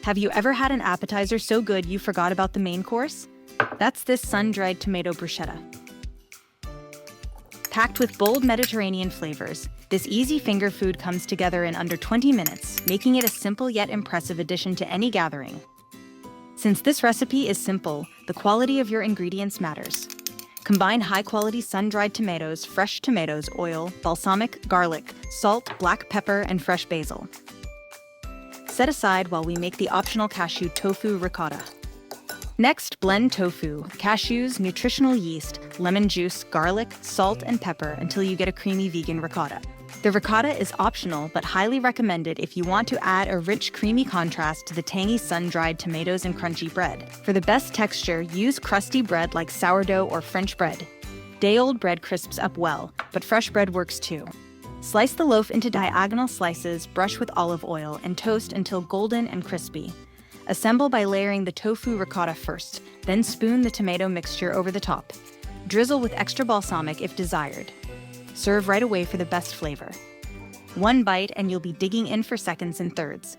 Have you ever had an appetizer so good you forgot about the main course? That's this sun-dried tomato bruschetta. Packed with bold Mediterranean flavors, this easy finger food comes together in under 20 minutes, making it a simple yet impressive addition to any gathering. Since this recipe is simple, the quality of your ingredients matters. Combine high-quality sun-dried tomatoes, fresh tomatoes, oil, balsamic, garlic, salt, black pepper, and fresh basil. Set aside while we make the optional cashew tofu ricotta. Next, blend tofu, cashews, nutritional yeast, lemon juice, garlic, salt, and pepper until you get a creamy vegan ricotta. The ricotta is optional but highly recommended if you want to add a rich, creamy contrast to the tangy sun-dried tomatoes and crunchy bread. For the best texture, use crusty bread like sourdough or French bread. Day-old bread crisps up well, but fresh bread works too. Slice the loaf into diagonal slices, brush with olive oil, and toast until golden and crispy. Assemble by layering the tofu ricotta first, then spoon the tomato mixture over the top. Drizzle with extra balsamic if desired. Serve right away for the best flavor. One bite and you'll be digging in for seconds and thirds.